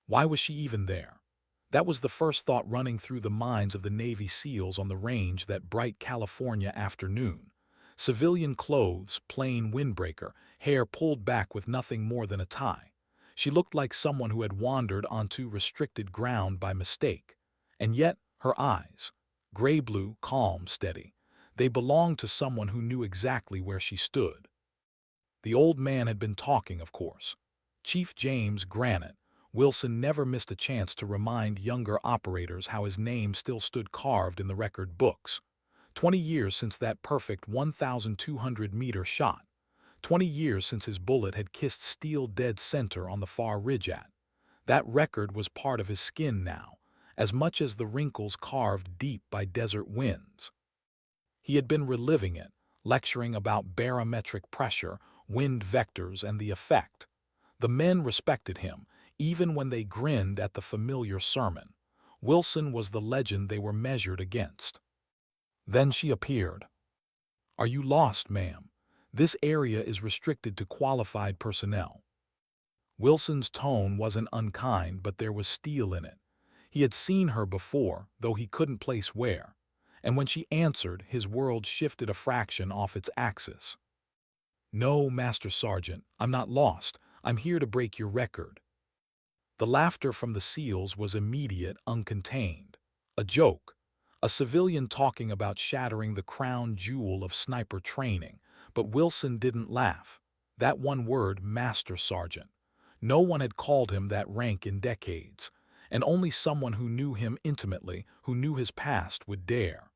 Why was she even there? That was the first thought running through the minds of the Navy SEALs on the range that bright California afternoon. Civilian clothes, plain windbreaker, hair pulled back with nothing more than a tie. She looked like someone who had wandered onto restricted ground by mistake. And yet, her eyes, gray-blue, calm, steady, they belonged to someone who knew exactly where she stood. The old man had been talking, of course. Chief James Granite. Wilson never missed a chance to remind younger operators how his name still stood carved in the record books. 20 years since that perfect 1,200-meter shot. 20 years since his bullet had kissed steel dead center on the far ridge at. That record was part of his skin now, as much as the wrinkles carved deep by desert winds. He had been reliving it, lecturing about barometric pressure, wind vectors, and the effect. The men respected him, even when they grinned at the familiar sermon. Wilson was the legend they were measured against. Then she appeared. "Are you lost, ma'am? This area is restricted to qualified personnel." Wilson's tone wasn't unkind, but there was steel in it. He had seen her before, though he couldn't place where. And when she answered, his world shifted a fraction off its axis. "No, Master Sergeant, I'm not lost. I'm here to break your record." The laughter from the SEALs was immediate, uncontained. A joke. A civilian talking about shattering the crown jewel of sniper training. But Wilson didn't laugh. That one word, Master Sergeant. No one had called him that rank in decades, and only someone who knew him intimately, who knew his past, would dare.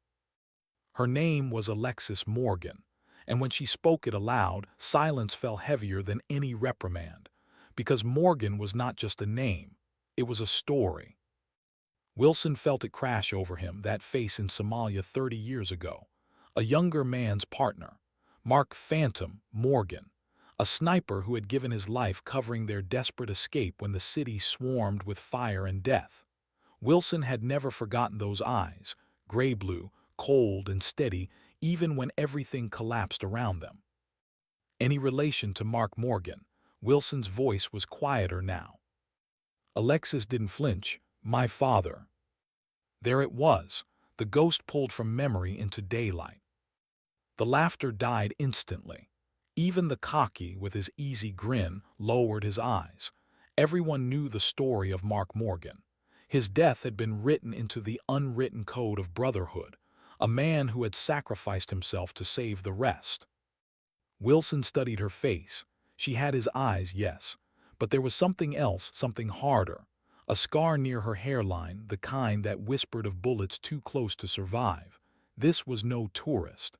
Her name was Alexis Morgan, and when she spoke it aloud, silence fell heavier than any reprimand. Because Morgan was not just a name, it was a story. Wilson felt it crash over him, that face in Somalia 30 years ago. A younger man's partner, Mark "Phantom" Morgan, a sniper who had given his life covering their desperate escape when the city swarmed with fire and death. Wilson had never forgotten those eyes, gray-blue, cold and steady, even when everything collapsed around them. Any relation to Mark Morgan? Wilson's voice was quieter now. Alexis didn't flinch. "My father." There it was, the ghost pulled from memory into daylight. The laughter died instantly. Even the cocky, with his easy grin, lowered his eyes. Everyone knew the story of Mark Morgan. His death had been written into the unwritten code of brotherhood, a man who had sacrificed himself to save the rest. Wilson studied her face. She had his eyes, yes, but there was something else, something harder. A scar near her hairline, the kind that whispered of bullets too close to survive. This was no tourist.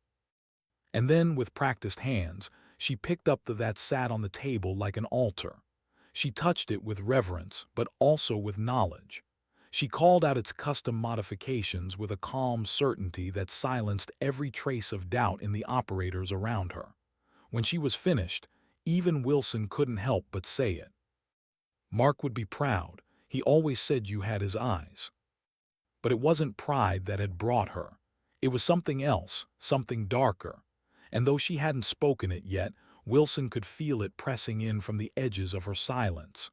And then, with practiced hands, she picked up the that sat on the table like an altar. She touched it with reverence, but also with knowledge. She called out its custom modifications with a calm certainty that silenced every trace of doubt in the operators around her. When she was finished, even Wilson couldn't help but say it. "Mark would be proud. He always said you had his eyes." But it wasn't pride that had brought her. It was something else, something darker. And though she hadn't spoken it yet, Wilson could feel it pressing in from the edges of her silence.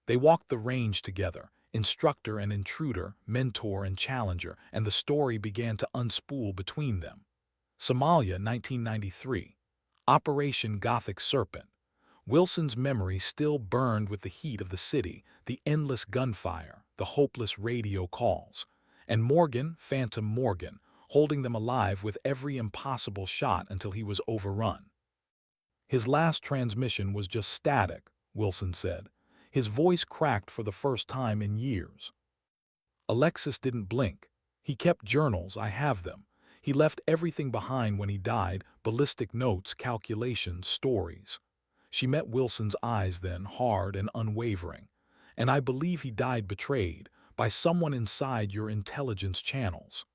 They walked the range together, instructor and intruder, mentor and challenger, and the story began to unspool between them. Somalia, 1993. Operation Gothic Serpent. Wilson's memory still burned with the heat of the city, the endless gunfire, the hopeless radio calls. And Morgan, Phantom Morgan, holding them alive with every impossible shot until he was overrun. His last transmission was just static, Wilson said. His voice cracked for the first time in years. Alexis didn't blink. He kept journals, I have them. He left everything behind when he died, ballistic notes, calculations, stories. She met Wilson's eyes then, hard and unwavering. "And I believe he died betrayed by someone inside your intelligence channels."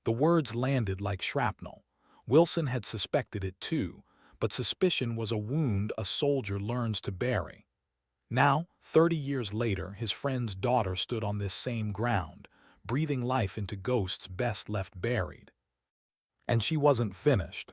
The words landed like shrapnel. Wilson had suspected it too, but suspicion was a wound a soldier learns to bury. Now, 30 years later, his friend's daughter stood on this same ground, breathing life into ghosts best left buried. And she wasn't finished.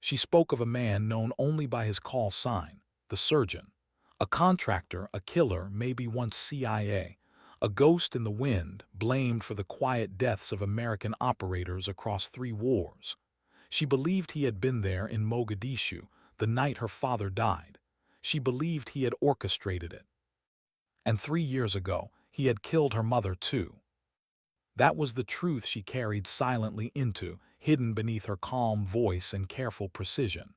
She spoke of a man known only by his call sign, the surgeon, A contractor, a killer, maybe once CIA, a ghost in the wind, blamed for the quiet deaths of American operators across 3 wars. She believed he had been there in Mogadishu the night her father died. She believed he had orchestrated it. And 3 years ago, he had killed her mother too. That was the truth she carried silently into, hidden beneath her calm voice and careful precision.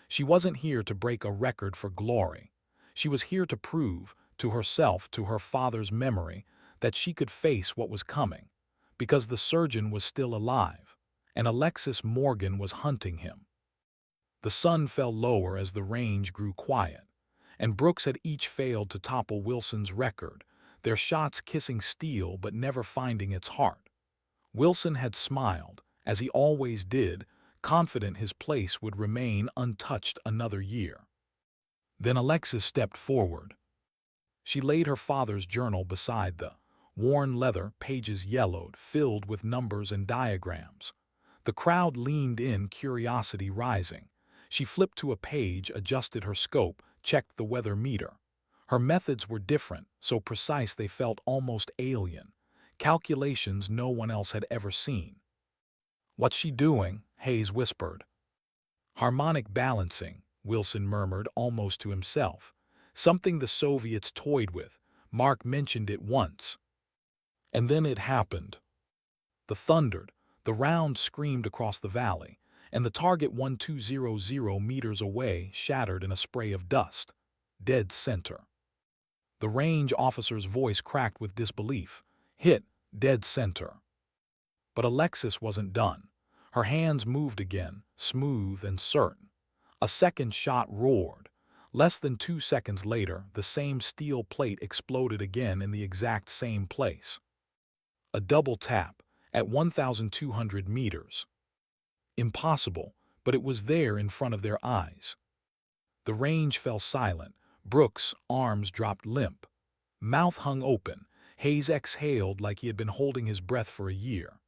She wasn't here to break a record for glory. She was here to prove, to herself, to her father's memory, that she could face what was coming, because the surgeon was still alive, and Alexis Morgan was hunting him. The sun fell lower as the range grew quiet, and Brooks had each failed to topple Wilson's record, their shots kissing steel but never finding its heart. Wilson had smiled, as he always did, confident his place would remain untouched another year. Then Alexis stepped forward. She laid her father's journal beside the worn leather, pages yellowed, filled with numbers and diagrams. The crowd leaned in, curiosity rising. She flipped to a page, adjusted her scope, checked the weather meter. Her methods were different, so precise they felt almost alien. Calculations no one else had ever seen. "What's she doing?" Hayes whispered. "Harmonic balancing," Wilson murmured almost to himself. "Something the Soviets toyed with. Mark mentioned it once." And then it happened. The thundered, the round screamed across the valley, and the target 1200 meters away shattered in a spray of dust. Dead center. The range officer's voice cracked with disbelief. Hit, dead center. But Alexis wasn't done. Her hands moved again, smooth and certain. A second shot roared. Less than 2 seconds later, the same steel plate exploded again in the exact same place. A double tap, at 1,200 meters. Impossible, but it was there in front of their eyes. The range fell silent. Brooks' arms dropped limp. Mouth hung open. Hayes exhaled like he had been holding his breath for a year.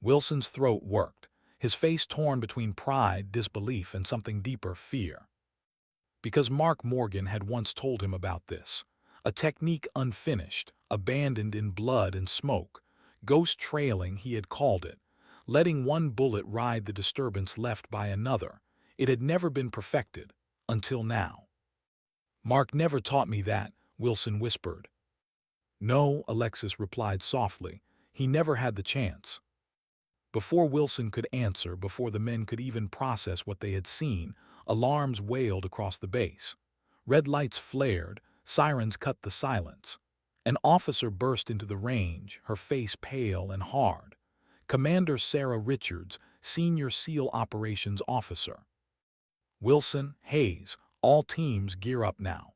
Wilson's throat worked, his face torn between pride, disbelief, and something deeper, fear. Because Mark Morgan had once told him about this. A technique unfinished, abandoned in blood and smoke. Ghost trailing, he had called it. Letting one bullet ride the disturbance left by another. It had never been perfected, until now. "Mark never taught me that," Wilson whispered. "No," Alexis replied softly. "He never had the chance." Before Wilson could answer, before the men could even process what they had seen, alarms wailed across the base. Red lights flared, sirens cut the silence. An officer burst into the range, her face pale and hard. Commander Sarah Richards, Senior SEAL Operations Officer. "Wilson, Hayes, all teams gear up now.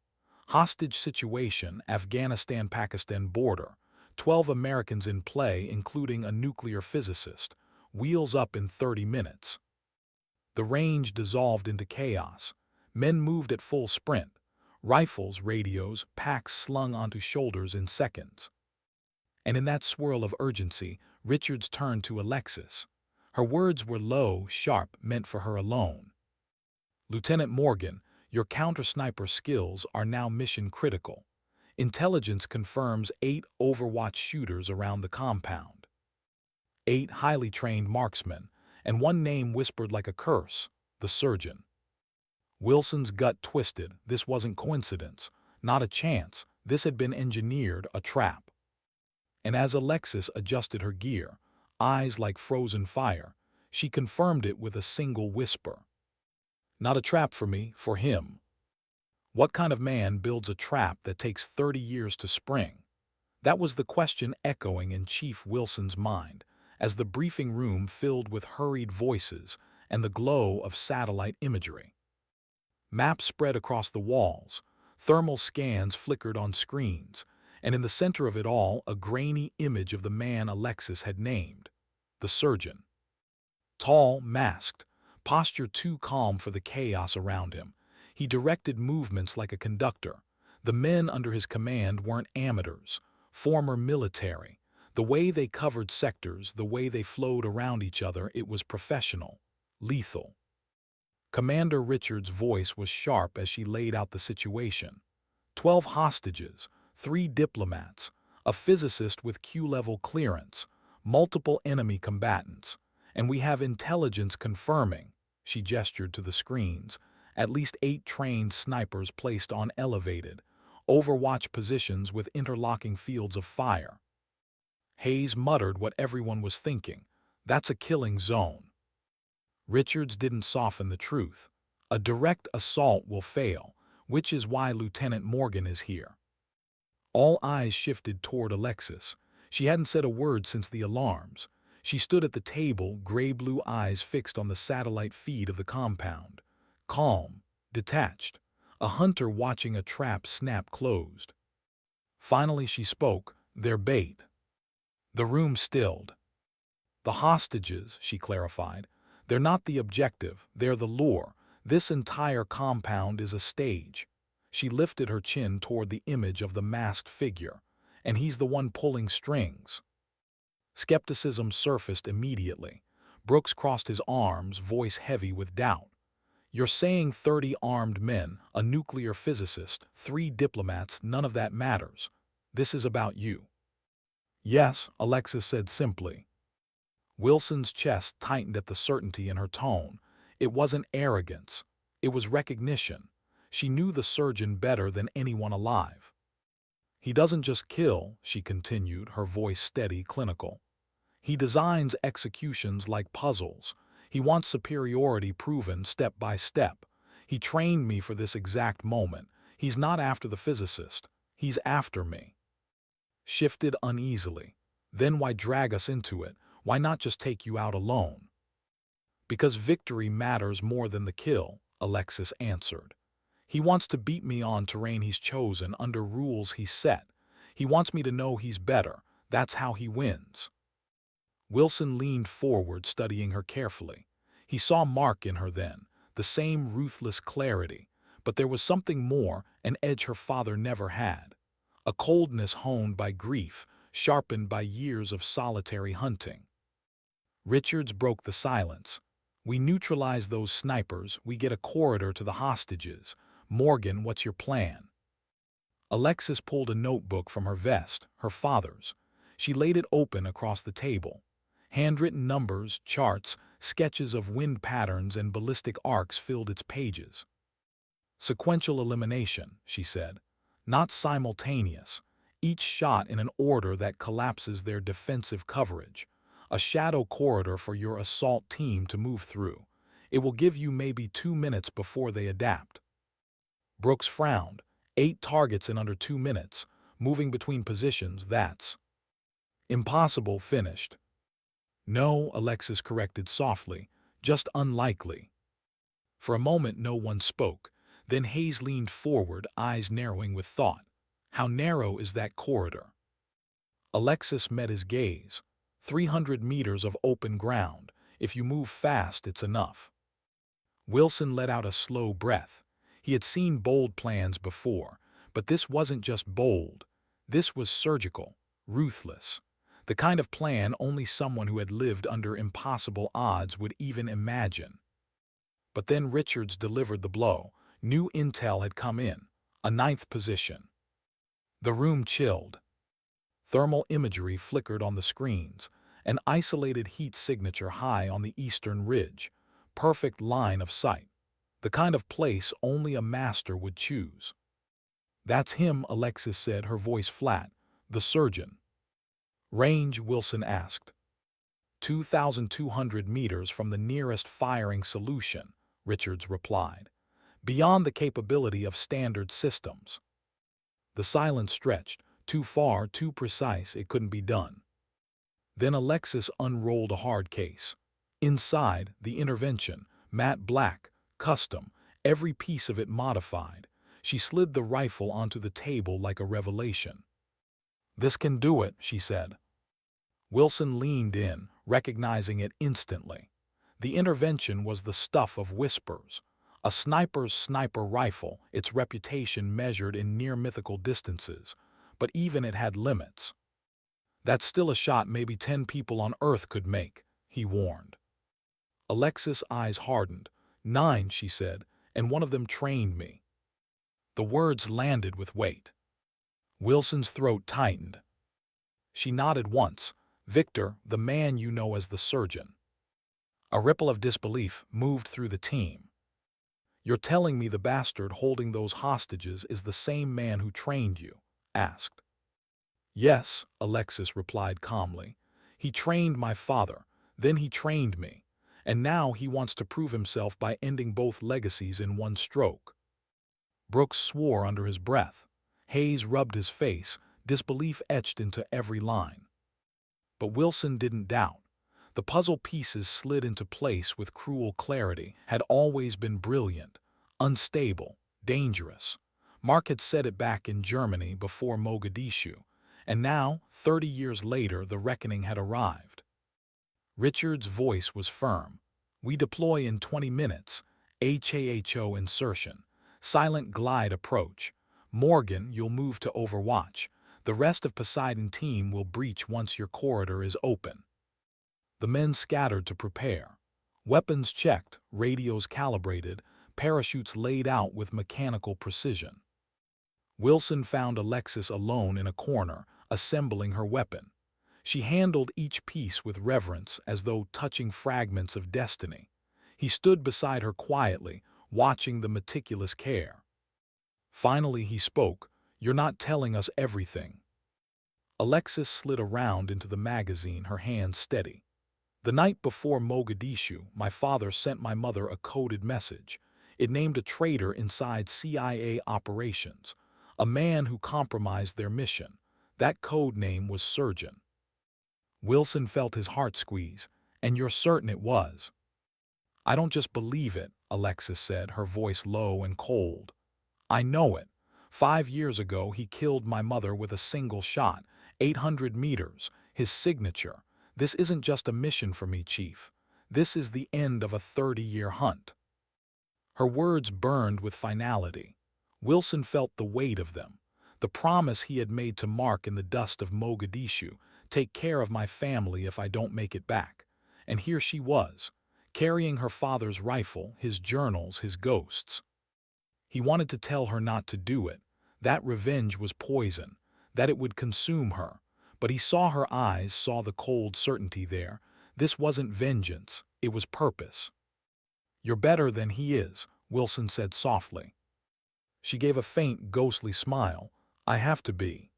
Hostage situation, Afghanistan-Pakistan border. 12 Americans in play, including a nuclear physicist. Wheels up in 30 minutes." The range dissolved into chaos. Men moved at full sprint. Rifles, radios, packs slung onto shoulders in seconds. And in that swirl of urgency, Richards turned to Alexis. Her words were low, sharp, meant for her alone. "Lieutenant Morgan, your counter-sniper skills are now mission critical. Intelligence confirms 8 Overwatch shooters around the compound. 8 highly trained marksmen, and one name whispered like a curse, the surgeon." Wilson's gut twisted. This wasn't coincidence, not a chance. This had been engineered, a trap. And as Alexis adjusted her gear, eyes like frozen fire, she confirmed it with a single whisper. "Not a trap for me, for him." What kind of man builds a trap that takes 30 years to spring? That was the question echoing in Chief Wilson's mind, as the briefing room filled with hurried voices and the glow of satellite imagery. Maps spread across the walls, thermal scans flickered on screens, and in the center of it all a grainy image of the man Alexis had named, the surgeon. Tall, masked, posture too calm for the chaos around him, he directed movements like a conductor. The men under his command weren't amateurs, former military. The way they covered sectors, the way they flowed around each other, it was professional, lethal. Commander Richards' voice was sharp as she laid out the situation. 12 hostages, 3 diplomats, a physicist with Q-level clearance, multiple enemy combatants, and we have intelligence confirming, she gestured to the screens, at least 8 trained snipers placed on elevated, overwatch positions with interlocking fields of fire. Hayes muttered what everyone was thinking. That's a killing zone. Richards didn't soften the truth. A direct assault will fail, which is why Lieutenant Morgan is here. All eyes shifted toward Alexis. She hadn't said a word since the alarms. She stood at the table, gray-blue eyes fixed on the satellite feed of the compound. Calm, detached, a hunter watching a trap snap closed. Finally she spoke, their bait. The room stilled. The hostages, she clarified. They're not the objective, they're the lure. This entire compound is a stage. She lifted her chin toward the image of the masked figure. And he's the one pulling strings. Skepticism surfaced immediately. Brooks crossed his arms, voice heavy with doubt. You're saying 30 armed men, a nuclear physicist, 3 diplomats, none of that matters. This is about you. Yes, Alexis said simply. Wilson's chest tightened at the certainty in her tone. It wasn't arrogance. It was recognition. She knew the surgeon better than anyone alive. He doesn't just kill, she continued, her voice steady, clinical. He designs executions like puzzles. He wants superiority proven step by step. He trained me for this exact moment. He's not after the physicist. He's after me. Shifted uneasily. Then why drag us into it? Why not just take you out alone? Because victory matters more than the kill, Alexis answered. He wants to beat me on terrain he's chosen, under rules he's set. He wants me to know he's better. That's how he wins. Wilson leaned forward, studying her carefully. He saw Mark in her then, the same ruthless clarity. But there was something more, an edge her father never had. A coldness honed by grief, sharpened by years of solitary hunting. Richards broke the silence. We neutralize those snipers, we get a corridor to the hostages. Morgan, what's your plan? Alexis pulled a notebook from her vest, her father's. She laid it open across the table. Handwritten numbers, charts, sketches of wind patterns and ballistic arcs filled its pages. Sequential elimination, she said. Not simultaneous. Each shot in an order that collapses their defensive coverage. A shadow corridor for your assault team to move through. It will give you maybe 2 minutes before they adapt. Brooks frowned. 8 targets in under 2 minutes. Moving between positions, that's impossible, finished. No, Alexis corrected softly. Just unlikely. For a moment no one spoke. Then Hayes leaned forward, eyes narrowing with thought. How narrow is that corridor? Alexis met his gaze. 300 meters of open ground. If you move fast, it's enough. Wilson let out a slow breath. He had seen bold plans before, but this wasn't just bold. This was surgical, ruthless. The kind of plan only someone who had lived under impossible odds would even imagine. But then Richards delivered the blow. New intel had come in, a 9th position. The room chilled. Thermal imagery flickered on the screens, an isolated heat signature high on the eastern ridge, perfect line of sight, the kind of place only a master would choose. That's him, Alexis said, her voice flat, the surgeon. Range, Wilson asked. 2,200 meters from the nearest firing solution, Richards replied. Beyond the capability of standard systems. The silence stretched. Too far, too precise, it couldn't be done. Then Alexis unrolled a hard case. Inside, the intervention, matte black, custom, every piece of it modified. She slid the rifle onto the table like a revelation. This can do it, she said. Wilson leaned in, recognizing it instantly. The intervention was the stuff of whispers. A sniper's sniper rifle, its reputation measured in near-mythical distances. But even it had limits. That's still a shot maybe 10 people on Earth could make, he warned. Alexis' eyes hardened. 9, she said, and one of them trained me. The words landed with weight. Wilson's throat tightened. She nodded once. Victor, the man you know as the surgeon. A ripple of disbelief moved through the team. You're telling me the bastard holding those hostages is the same man who trained you? Asked. Yes, Alexis replied calmly. He trained my father, then he trained me, and now he wants to prove himself by ending both legacies in one stroke. Brooks swore under his breath. Hayes rubbed his face, disbelief etched into every line. But Wilson didn't doubt. The puzzle pieces slid into place with cruel clarity, had always been brilliant, unstable, dangerous. Mark had said it back in Germany before Mogadishu, and now, 30 years later, the reckoning had arrived. Richard's voice was firm. We deploy in 20 minutes. HAHO insertion. Silent glide approach. Morgan, you'll move to Overwatch. The rest of Poseidon team will breach once your corridor is open. The men scattered to prepare. Weapons checked, radios calibrated, parachutes laid out with mechanical precision. Wilson found Alexis alone in a corner, assembling her weapon. She handled each piece with reverence as though touching fragments of destiny. He stood beside her quietly, watching the meticulous care. Finally he spoke, "You're not telling us everything." Alexis slid around into the magazine, her hands steady. The night before Mogadishu, my father sent my mother a coded message. It named a traitor inside CIA operations, a man who compromised their mission. That code name was Surgeon. Wilson felt his heart squeeze. And you're certain it was? I don't just believe it, Alexis said, her voice low and cold. I know it. 5 years ago he killed my mother with a single shot, 800 meters, his signature. This isn't just a mission for me, Chief. This is the end of a 30-year hunt. Her words burned with finality. Wilson felt the weight of them. The promise he had made to Mark in the dust of Mogadishu, take care of my family if I don't make it back. And here she was, carrying her father's rifle, his journals, his ghosts. He wanted to tell her not to do it, that revenge was poison, that it would consume her. But he saw her eyes, saw the cold certainty there. This wasn't vengeance, it was purpose. You're better than he is, Wilson said softly. She gave a faint, ghostly smile. I have to be.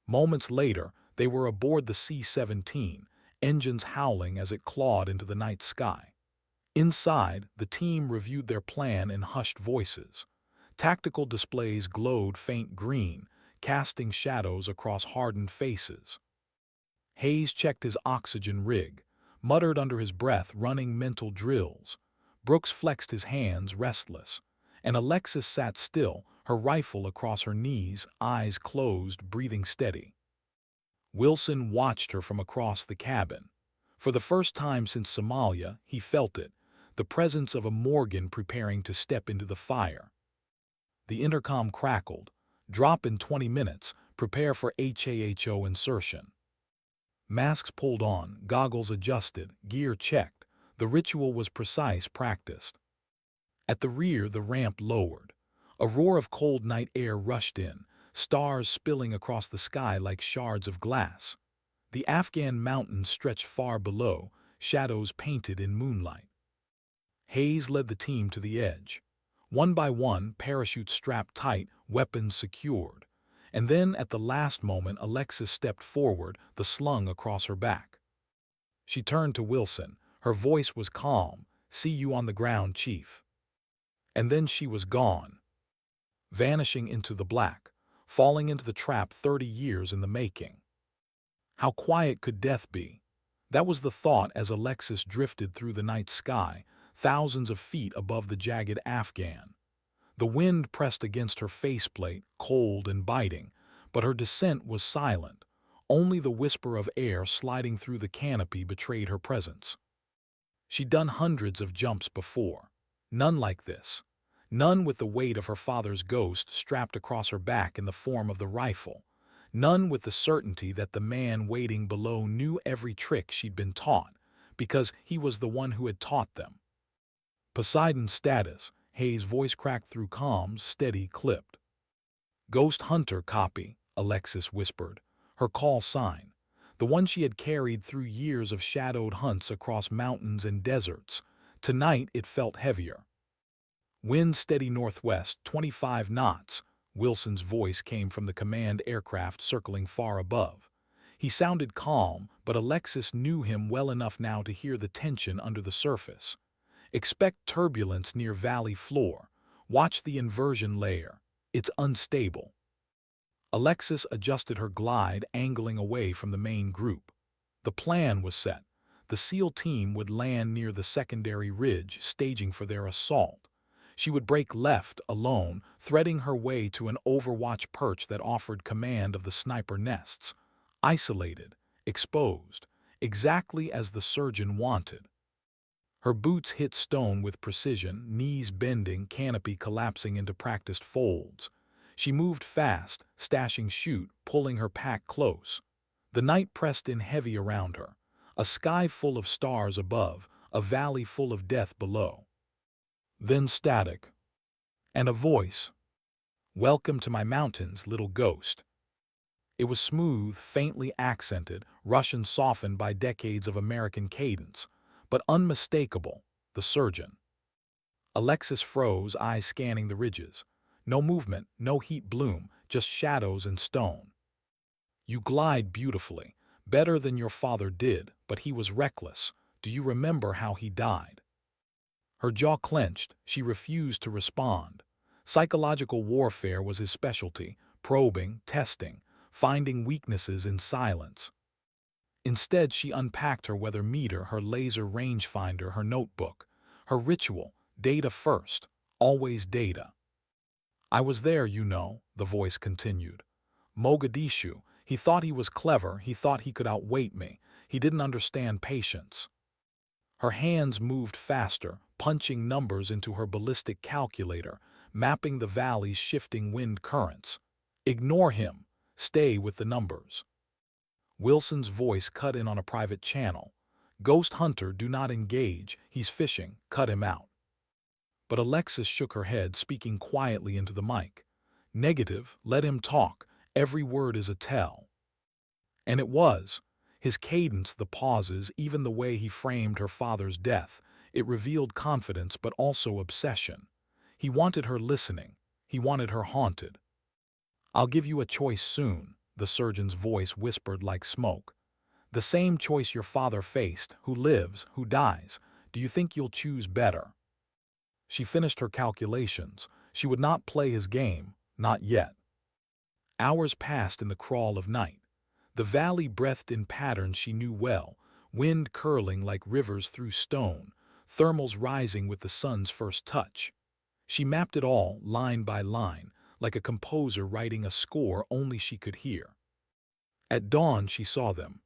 Moments later, they were aboard the C-17, engines howling as it clawed into the night sky. Inside, the team reviewed their plan in hushed voices. Tactical displays glowed faint green, casting shadows across hardened faces. Hayes checked his oxygen rig, muttered under his breath, running mental drills. Brooks flexed his hands, restless, and Alexis sat still, her rifle across her knees, eyes closed, breathing steady. Wilson watched her from across the cabin. For the first time since Somalia, he felt it, the presence of a Morgan preparing to step into the fire. The intercom crackled. Drop in 20 minutes, prepare for HAHO insertion. Masks pulled on, goggles adjusted, gear checked. The ritual was precise, practiced. At the rear, the ramp lowered. A roar of cold night air rushed in, stars spilling across the sky like shards of glass. The Afghan mountains stretched far below, shadows painted in moonlight. Hayes led the team to the edge. One by one, parachutes strapped tight, weapons secured. And then, at the last moment, Alexis stepped forward, the slung across her back. She turned to Wilson. Her voice was calm. See you on the ground, Chief. And then she was gone, vanishing into the black, falling into the trap 30 years in the making. How quiet could death be? That was the thought as Alexis drifted through the night sky, thousands of feet above the jagged Afghan. The wind pressed against her faceplate, cold and biting, but her descent was silent. Only the whisper of air sliding through the canopy betrayed her presence. She'd done hundreds of jumps before. None like this. None with the weight of her father's ghost strapped across her back in the form of the rifle. None with the certainty that the man waiting below knew every trick she'd been taught, because he was the one who had taught them. Poseidon's status, Hayes' voice cracked through comms, steady, clipped. Ghost Hunter copy, Alexis whispered, her call sign, the one she had carried through years of shadowed hunts across mountains and deserts. Tonight it felt heavier. Wind steady northwest, 25 knots. Wilson's voice came from the command aircraft circling far above. He sounded calm, but Alexis knew him well enough now to hear the tension under the surface. Expect turbulence near valley floor. Watch the inversion layer. It's unstable. Alexis adjusted her glide, angling away from the main group. The plan was set. The SEAL team would land near the secondary ridge, staging for their assault. She would break left, alone, threading her way to an overwatch perch that offered command of the sniper nests. Isolated, exposed, exactly as the surgeon wanted. Her boots hit stone with precision, knees bending, canopy collapsing into practiced folds. She moved fast, stashing chute, pulling her pack close. The night pressed in heavy around her, a sky full of stars above, a valley full of death below. Then static. And a voice. "Welcome to my mountains, little ghost." It was smooth, faintly accented, Russian softened by decades of American cadence, but unmistakable, the surgeon. Alexis froze, eyes scanning the ridges. No movement, no heat bloom, just shadows and stone. "You glide beautifully, better than your father did, but he was reckless. Do you remember how he died?" Her jaw clenched, she refused to respond. Psychological warfare was his specialty, probing, testing, finding weaknesses in silence. Instead, she unpacked her weather meter, her laser rangefinder, her notebook. Her ritual, data first, always data. "I was there, you know," the voice continued. "Mogadishu, he thought he was clever, he thought he could outweight me. He didn't understand patience." Her hands moved faster, punching numbers into her ballistic calculator, mapping the valley's shifting wind currents. "Ignore him. Stay with the numbers." Wilson's voice cut in on a private channel. "Ghost Hunter, do not engage. He's fishing. Cut him out." But Alexis shook her head, speaking quietly into the mic. "Negative. Let him talk. Every word is a tell." And it was. His cadence, the pauses, even the way he framed her father's death, it revealed confidence but also obsession. He wanted her listening. He wanted her haunted. "I'll give you a choice soon," the surgeon's voice whispered like smoke. "The same choice your father faced, who lives, who dies. Do you think you'll choose better?" She finished her calculations. She would not play his game, not yet. Hours passed in the crawl of night. The valley breathed in patterns she knew well, wind curling like rivers through stone, thermals rising with the sun's first touch. She mapped it all, line by line, like a composer writing a score only she could hear. At dawn she saw them.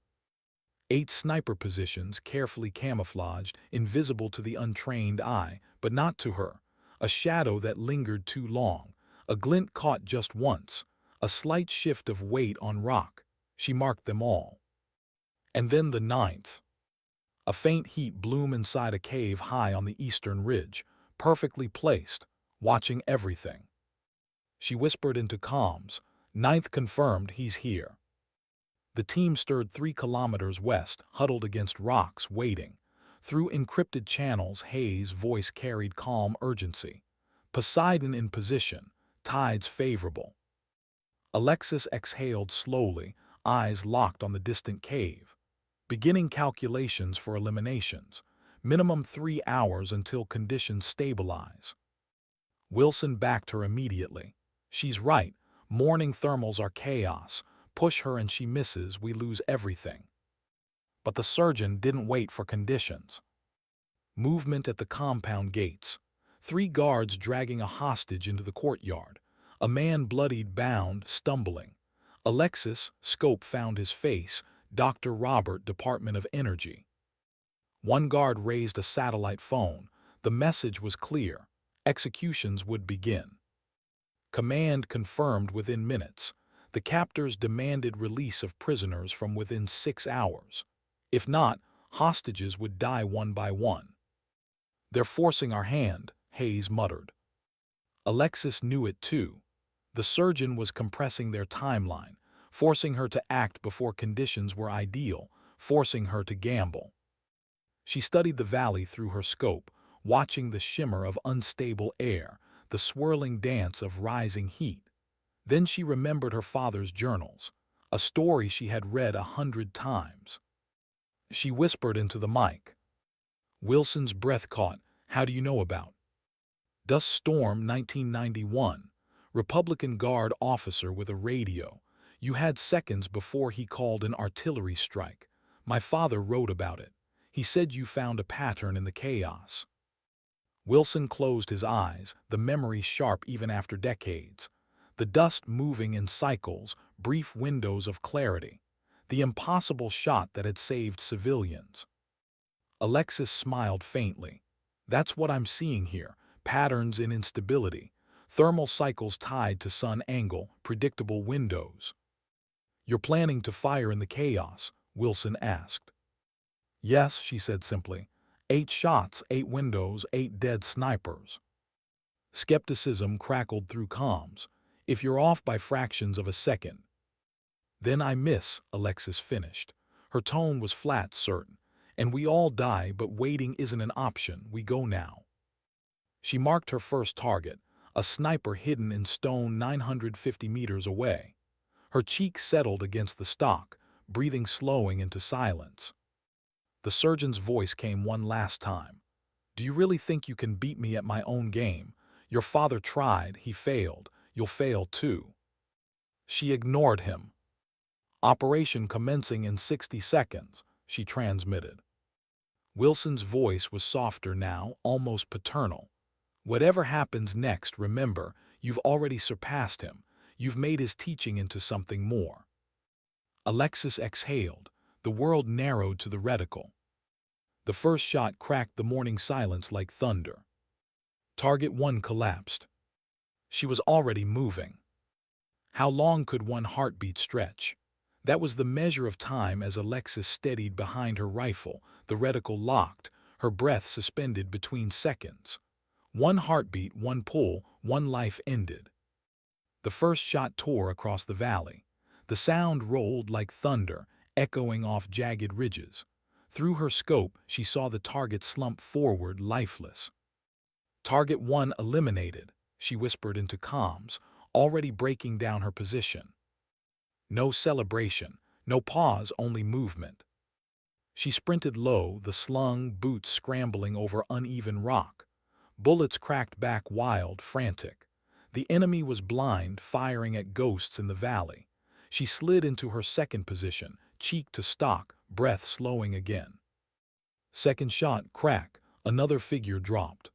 8 sniper positions, carefully camouflaged, invisible to the untrained eye, but not to her. A shadow that lingered too long, a glint caught just once, a slight shift of weight on rock. She marked them all. And then the 9th. A faint heat bloom inside a cave high on the eastern ridge, perfectly placed, watching everything. She whispered into comms, "9th confirmed, he's here." The team stirred 3 kilometers west, huddled against rocks, waiting. Through encrypted channels, Hayes' voice carried calm urgency. "Poseidon in position, tides favorable." Alexis exhaled slowly, eyes locked on the distant cave. "Beginning calculations for eliminations. Minimum 3 hours until conditions stabilize." Wilson backed her immediately. "She's right. Morning thermals are chaos. Push her and she misses, we lose everything." But the surgeon didn't wait for conditions. Movement at the compound gates. 3 guards dragging a hostage into the courtyard. A man bloodied, bound, stumbling. Alexis, scope found his face, Dr. Robert, Department of Energy. One guard raised a satellite phone. The message was clear. Executions would begin. Command confirmed within minutes. The captors demanded release of prisoners from within 6 hours. If not, hostages would die one by one. "They're forcing our hand," Hayes muttered. Alexis knew it too. The surgeon was compressing their timeline, forcing her to act before conditions were ideal, forcing her to gamble. She studied the valley through her scope, watching the shimmer of unstable air, the swirling dance of rising heat. Then she remembered her father's journals, a story she had read 100 times. She whispered into the mic. Wilson's breath caught. How do you know about? Dust Storm 1991. Republican Guard officer with a radio. You had seconds before he called an artillery strike. My father wrote about it. He said you found a pattern in the chaos. Wilson closed his eyes, the memory sharp even after decades. The dust moving in cycles, brief windows of clarity. The impossible shot that had saved civilians. Alexis smiled faintly. That's what I'm seeing here. Patterns in instability. Thermal cycles tied to sun angle, predictable windows. You're planning to fire in the chaos? Wilson asked. Yes, she said simply. 8 shots, 8 windows, 8 dead snipers. Skepticism crackled through comms. If you're off by fractions of a second. Then I miss, Alexis finished. Her tone was flat, certain. And we all die, but waiting isn't an option. We go now. She marked her first target, a sniper hidden in stone 950 meters away. Her cheek settled against the stock, breathing slowing into silence. The surgeon's voice came one last time. Do you really think you can beat me at my own game? Your father tried, he failed. You'll fail too. She ignored him. Operation commencing in 60 seconds, she transmitted. Wilson's voice was softer now, almost paternal. Whatever happens next, remember, you've already surpassed him. You've made his teaching into something more. Alexis exhaled. The world narrowed to the reticle. The first shot cracked the morning silence like thunder. Target 1 collapsed. She was already moving. How long could one heartbeat stretch? That was the measure of time as Alexis steadied behind her rifle, the reticle locked, her breath suspended between seconds. One heartbeat, one pull, one life ended. The first shot tore across the valley. The sound rolled like thunder, echoing off jagged ridges. Through her scope, she saw the target slump forward, lifeless. Target 1 eliminated, she whispered into comms, already breaking down her position. No celebration, no pause, only movement. She sprinted low, the slung boots scrambling over uneven rock. Bullets cracked back wild, frantic. The enemy was blind, firing at ghosts in the valley. She slid into her second position, cheek to stock, breath slowing again. Second shot, crack, another figure dropped.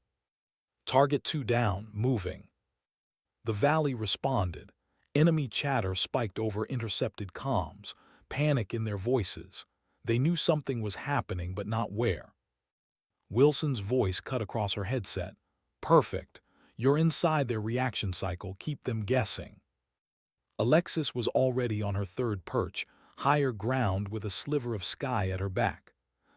Target 2 down, moving. The valley responded. Enemy chatter spiked over intercepted comms, panic in their voices. They knew something was happening, but not where. Wilson's voice cut across her headset. Perfect. You're inside their reaction cycle, keep them guessing. Alexis was already on her third perch, higher ground with a sliver of sky at her back.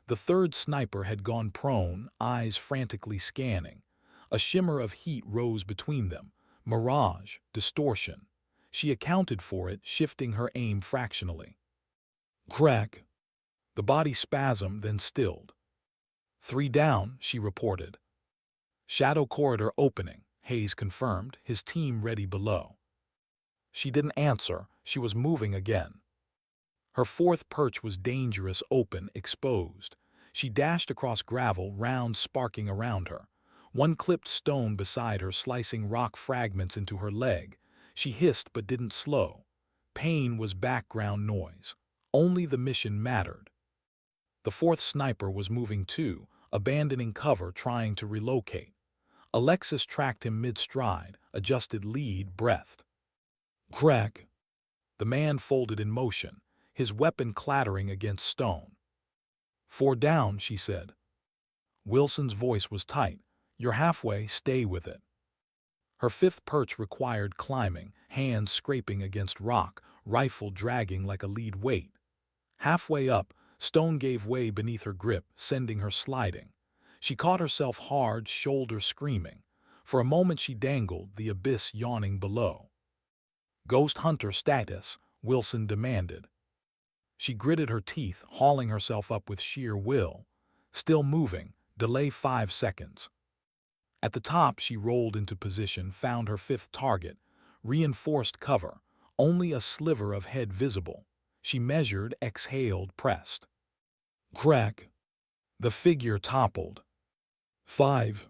The third sniper had gone prone, eyes frantically scanning. A shimmer of heat rose between them. Mirage, distortion. She accounted for it, shifting her aim fractionally. Crack. The body spasmed, then stilled. 3 down, she reported. Shadow corridor opening, Hayes confirmed, his team ready below. She didn't answer, she was moving again. Her fourth perch was dangerous, open, exposed. She dashed across gravel, rounds sparking around her. One clipped stone beside her, slicing rock fragments into her leg. She hissed but didn't slow. Pain was background noise. Only the mission mattered. The fourth sniper was moving too, abandoning cover, trying to relocate. Alexis tracked him mid-stride, adjusted lead, breathed. Crack. The man folded in motion, his weapon clattering against stone. 4 down, she said. Wilson's voice was tight. You're halfway, stay with it. Her fifth perch required climbing, hands scraping against rock, rifle dragging like a lead weight. Halfway up, stone gave way beneath her grip, sending her sliding. She caught herself hard, shoulder screaming. For a moment she dangled, the abyss yawning below. "Ghost hunter status," Wilson demanded. She gritted her teeth, hauling herself up with sheer will. "Still moving. Delay 5 seconds." At the top she rolled into position, found her fifth target. Reinforced cover. Only a sliver of head visible. She measured, exhaled, pressed. Crack. The figure toppled. 5.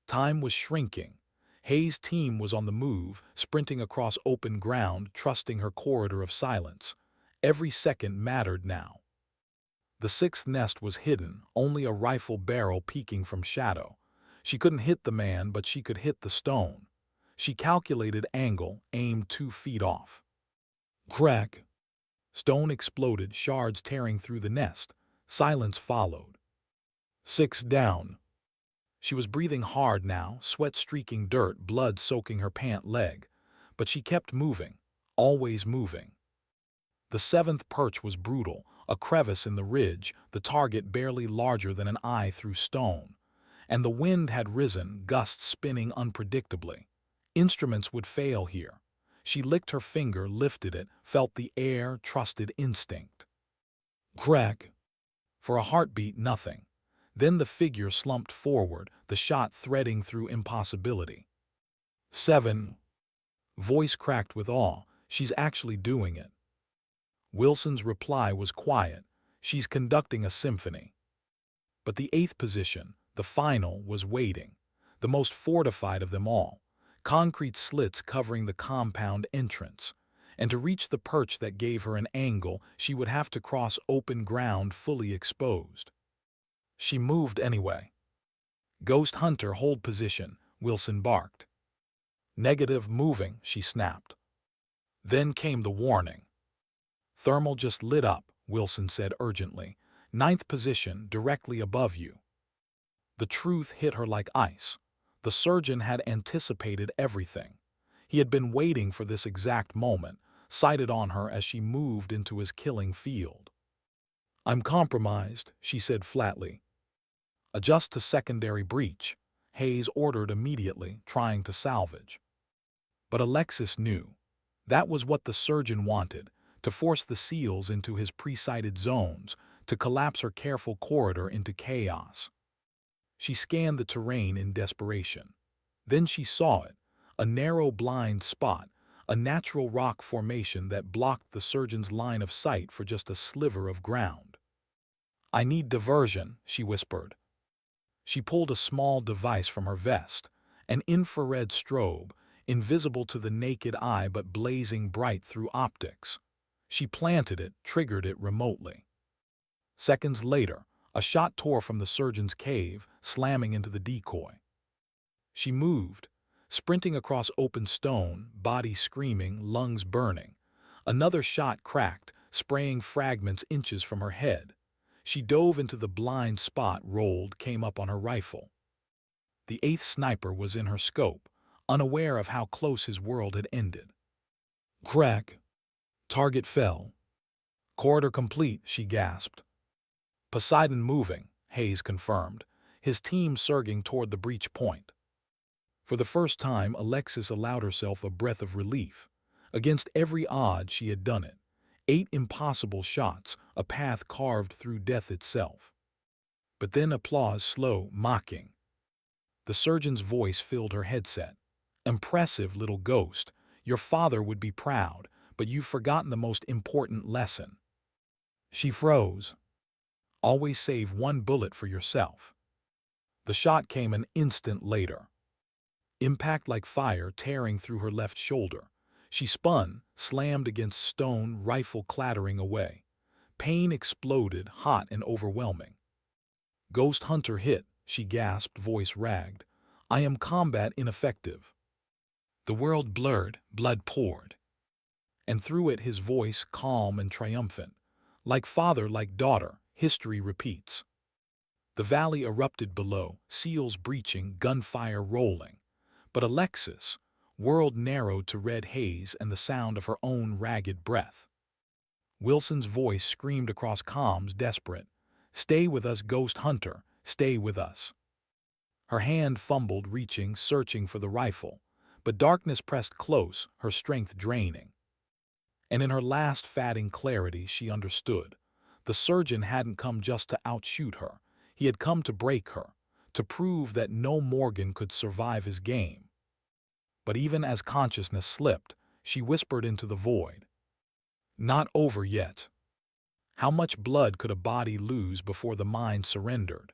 Time was shrinking. Hayes' team was on the move, sprinting across open ground, trusting her corridor of silence. Every second mattered now. The sixth nest was hidden, only a rifle barrel peeking from shadow. She couldn't hit the man, but she could hit the stone. She calculated angle, aimed 2 feet off. Crack. Stone exploded, shards tearing through the nest. Silence followed. 6 down. She was breathing hard now, sweat streaking dirt, blood soaking her pant leg. But she kept moving, always moving. The seventh perch was brutal, a crevice in the ridge, the target barely larger than an eye through stone. And the wind had risen, gusts spinning unpredictably. Instruments would fail here. She licked her finger, lifted it, felt the air, trusted instinct. Crack. For a heartbeat, nothing. Then the figure slumped forward, the shot threading through impossibility. 7. Voice cracked with awe. She's actually doing it. Wilson's reply was quiet. She's conducting a symphony. But the eighth position, the final, was waiting. The most fortified of them all. Concrete slits covering the compound entrance. And to reach the perch that gave her an angle, she would have to cross open ground fully exposed. She moved anyway. "Ghost hunter, hold position," Wilson barked. "Negative, moving," she snapped. Then came the warning. "Thermal just lit up," Wilson said urgently. "Ninth position, directly above you." The truth hit her like ice. The surgeon had anticipated everything. He had been waiting for this exact moment, sighted on her as she moved into his killing field. "I'm compromised," she said flatly. "Adjust to secondary breach," Hayes ordered immediately, trying to salvage. But Alexis knew. That was what the surgeon wanted, to force the seals into his pre-sighted zones, to collapse her careful corridor into chaos. She scanned the terrain in desperation. Then she saw it, a narrow blind spot, a natural rock formation that blocked the surgeon's line of sight for just a sliver of ground. "I need diversion," she whispered. She pulled a small device from her vest, an infrared strobe, invisible to the naked eye but blazing bright through optics. She planted it, triggered it remotely. Seconds later, a shot tore from the surgeon's cave, slamming into the decoy. She moved, sprinting across open stone, body screaming, lungs burning. Another shot cracked, spraying fragments inches from her head. She dove into the blind spot, rolled, came up on her rifle. The eighth sniper was in her scope, unaware of how close his world had ended. Crack. Target fell. "Corridor complete," she gasped. "Poseidon moving," Hayes confirmed, his team surging toward the breach point. For the first time, Alexis allowed herself a breath of relief. Against every odd, she had done it. 8 impossible shots, a path carved through death itself. But then applause, slow, mocking. The surgeon's voice filled her headset. "Impressive, little ghost. Your father would be proud, but you've forgotten the most important lesson." She froze. "Always save 1 bullet for yourself." The shot came an instant later. Impact like fire, tearing through her left shoulder. She spun, slammed against stone, rifle clattering away. Pain exploded, hot and overwhelming. "Ghost hunter hit," she gasped, voice ragged. "I am combat ineffective." The world blurred, blood poured. And through it his voice, calm and triumphant. "Like father, like daughter, history repeats." The valley erupted below, seals breaching, gunfire rolling. But Alexis, world narrowed to red haze and the sound of her own ragged breath. Wilson's voice screamed across comms, desperate. "Stay with us, ghost hunter, stay with us." Her hand fumbled, reaching, searching for the rifle, but darkness pressed close, her strength draining. And in her last fading clarity, she understood. The surgeon hadn't come just to outshoot her. He had come to break her, to prove that no Morgan could survive his game. But even as consciousness slipped, she whispered into the void, "Not over yet." How much blood could a body lose before the mind surrendered?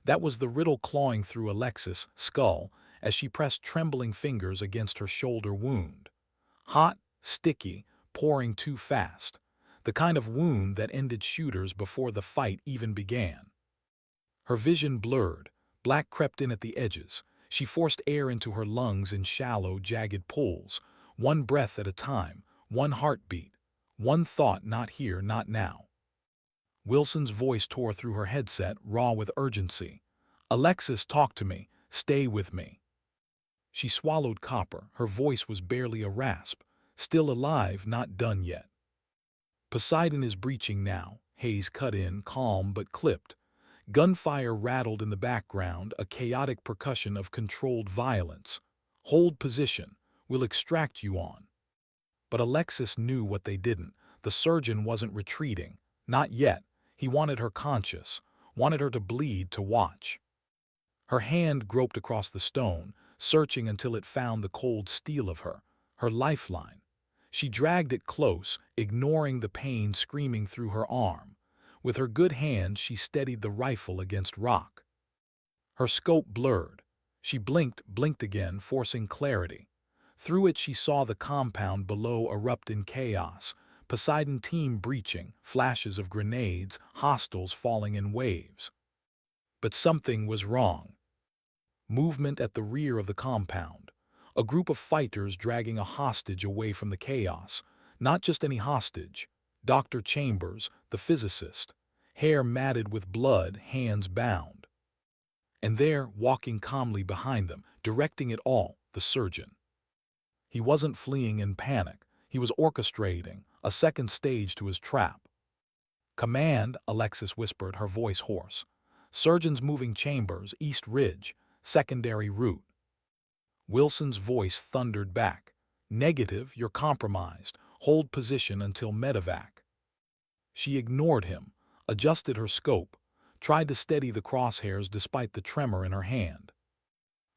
That was the riddle clawing through Alexis' skull as she pressed trembling fingers against her shoulder wound. Hot, sticky, pouring too fast. The kind of wound that ended shooters before the fight even began. Her vision blurred, black crept in at the edges. She forced air into her lungs in shallow, jagged pulls, one breath at a time, one heartbeat, one thought, not here, not now. Wilson's voice tore through her headset, raw with urgency. "Alexis, talk to me. Stay with me." She swallowed copper. Her voice was barely a rasp. "Still alive, not done yet." "Poseidon is breaching now," Hayes cut in, calm but clipped. Gunfire rattled in the background, a chaotic percussion of controlled violence. "Hold position. We'll extract you on." But Alexis knew what they didn't. The surgeon wasn't retreating. Not yet. He wanted her conscious, wanted her to bleed, to watch. Her hand groped across the stone, searching until it found the cold steel of her lifeline. She dragged it close, ignoring the pain screaming through her arm. With her good hand, she steadied the rifle against rock. Her scope blurred. She blinked again, forcing clarity. Through it she saw the compound below erupt in chaos. Poseidon team breaching, flashes of grenades, hostiles falling in waves. But something was wrong. Movement at the rear of the compound. A group of fighters dragging a hostage away from the chaos. Not just any hostage. Dr. Chambers, the physicist. Hair matted with blood, hands bound. And there, walking calmly behind them, directing it all, the surgeon. He wasn't fleeing in panic. He was orchestrating a second stage to his trap. "Command," Alexis whispered, her voice hoarse. "Surgeons moving Chambers, East Ridge, secondary route." Wilson's voice thundered back. "Negative, you're compromised. Hold position until medevac." She ignored him, adjusted her scope, tried to steady the crosshairs despite the tremor in her hand.